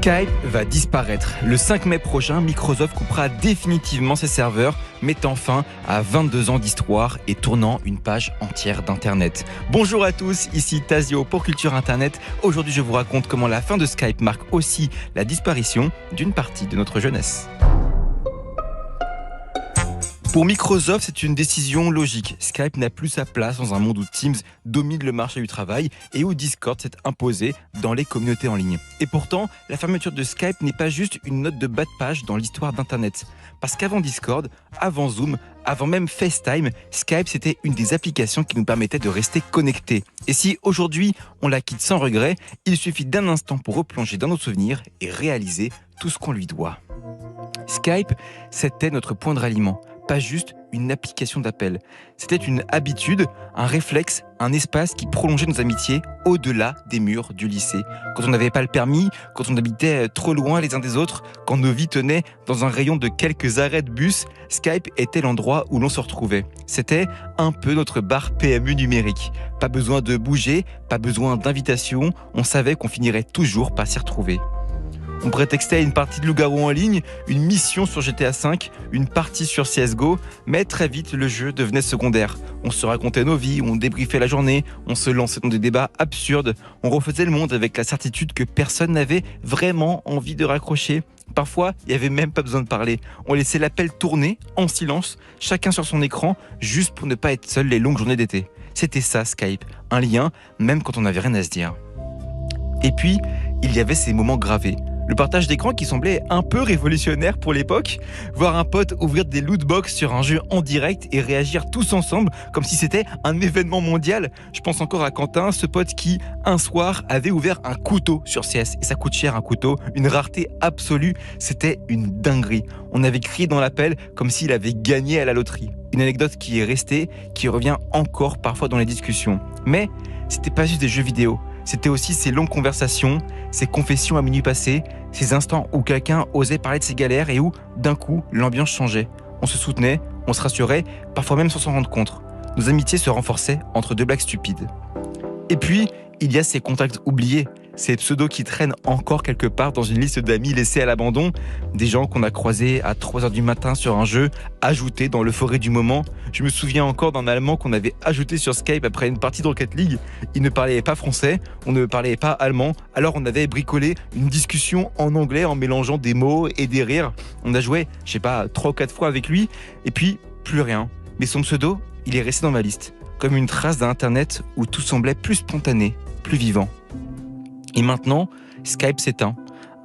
Skype va disparaître. Le 5 mai prochain, Microsoft coupera définitivement ses serveurs, mettant fin à 22 ans d'histoire et tournant une page entière d'Internet. Bonjour à tous, ici Tazio pour Culture Internet. Aujourd'hui, je vous raconte comment la fin de Skype marque aussi la disparition d'une partie de notre jeunesse. Pour Microsoft, c'est une décision logique. Skype n'a plus sa place dans un monde où Teams domine le marché du travail et où Discord s'est imposé dans les communautés en ligne. Et pourtant, la fermeture de Skype n'est pas juste une note de bas de page dans l'histoire d'Internet. Parce qu'avant Discord, avant Zoom, avant même FaceTime, Skype c'était une des applications qui nous permettait de rester connectés. Et si aujourd'hui on la quitte sans regret, il suffit d'un instant pour replonger dans nos souvenirs et réaliser tout ce qu'on lui doit. Skype, c'était notre point de ralliement. Pas juste une application d'appel. C'était une habitude, un réflexe, un espace qui prolongeait nos amitiés au-delà des murs du lycée. Quand on n'avait pas le permis, quand on habitait trop loin les uns des autres, quand nos vies tenaient dans un rayon de quelques arrêts de bus, Skype était l'endroit où l'on se retrouvait. C'était un peu notre bar PMU numérique. Pas besoin de bouger, pas besoin d'invitation, on savait qu'on finirait toujours par s'y retrouver. On prétextait une partie de loup-garou en ligne, une mission sur GTA V, une partie sur CSGO, mais très vite le jeu devenait secondaire. On se racontait nos vies, on débriefait la journée, on se lançait dans des débats absurdes, on refaisait le monde avec la certitude que personne n'avait vraiment envie de raccrocher. Parfois, il n'y avait même pas besoin de parler. On laissait l'appel tourner en silence, chacun sur son écran, juste pour ne pas être seul les longues journées d'été. C'était ça Skype, un lien, même quand on n'avait rien à se dire. Et puis, il y avait ces moments gravés. Le partage d'écran qui semblait un peu révolutionnaire pour l'époque, voir un pote ouvrir des lootbox sur un jeu en direct et réagir tous ensemble comme si c'était un événement mondial. Je pense encore à Quentin, ce pote qui, un soir, avait ouvert un couteau sur CS. Et ça coûte cher un couteau, une rareté absolue, c'était une dinguerie. On avait crié dans l'appel comme s'il avait gagné à la loterie. Une anecdote qui est restée, qui revient encore parfois dans les discussions. Mais c'était pas juste des jeux vidéo. C'était aussi ces longues conversations, ces confessions à minuit passé, ces instants où quelqu'un osait parler de ses galères et où, d'un coup, l'ambiance changeait. On se soutenait, on se rassurait, parfois même sans s'en rendre compte. Nos amitiés se renforçaient entre deux blagues stupides. Et puis, il y a ces contacts oubliés, ces pseudos qui traînent encore quelque part dans une liste d'amis laissés à l'abandon, des gens qu'on a croisés à 3h du matin sur un jeu, ajoutés dans l'euphorie du moment. Je me souviens encore d'un Allemand qu'on avait ajouté sur Skype après une partie de Rocket League. Il ne parlait pas français, on ne parlait pas allemand, alors on avait bricolé une discussion en anglais en mélangeant des mots et des rires. On a joué, 3 ou 4 fois avec lui, et puis plus rien. Mais son pseudo, il est resté dans ma liste, comme une trace d'un Internet où tout semblait plus spontané, plus vivant. Et maintenant, Skype s'éteint.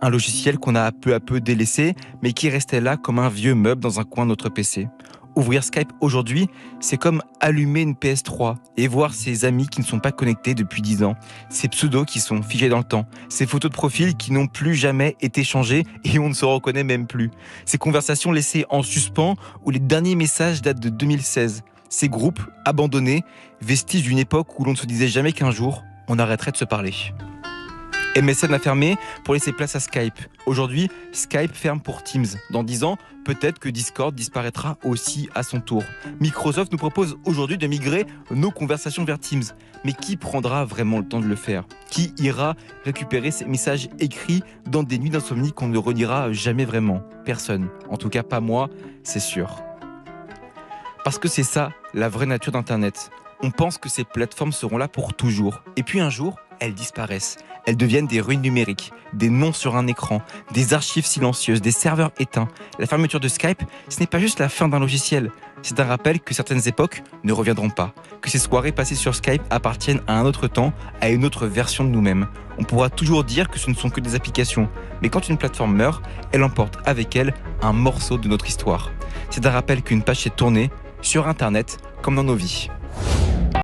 Un logiciel qu'on a peu à peu délaissé, mais qui restait là comme un vieux meuble dans un coin de notre PC. Ouvrir Skype aujourd'hui, c'est comme allumer une PS3 et voir ses amis qui ne sont pas connectés depuis 10 ans. Ces pseudos qui sont figés dans le temps. Ces photos de profil qui n'ont plus jamais été changées et on ne se reconnaît même plus. Ces conversations laissées en suspens où les derniers messages datent de 2016. Ces groupes abandonnés, vestiges d'une époque où l'on ne se disait jamais qu'un jour, on arrêterait de se parler. MSN a fermé pour laisser place à Skype. Aujourd'hui, Skype ferme pour Teams. Dans 10 ans, peut-être que Discord disparaîtra aussi à son tour. Microsoft nous propose aujourd'hui de migrer nos conversations vers Teams. Mais qui prendra vraiment le temps de le faire ? Qui ira récupérer ces messages écrits dans des nuits d'insomnie qu'on ne reliera jamais vraiment ? Personne. En tout cas, pas moi, c'est sûr. Parce que c'est ça, la vraie nature d'Internet. On pense que ces plateformes seront là pour toujours. Et puis un jour, elles disparaissent. Elles deviennent des ruines numériques, des noms sur un écran, des archives silencieuses, des serveurs éteints. La fermeture de Skype, ce n'est pas juste la fin d'un logiciel. C'est un rappel que certaines époques ne reviendront pas, que ces soirées passées sur Skype appartiennent à un autre temps, à une autre version de nous-mêmes. On pourra toujours dire que ce ne sont que des applications, mais quand une plateforme meurt, elle emporte avec elle un morceau de notre histoire. C'est un rappel qu'une page s'est tournée sur Internet comme dans nos vies.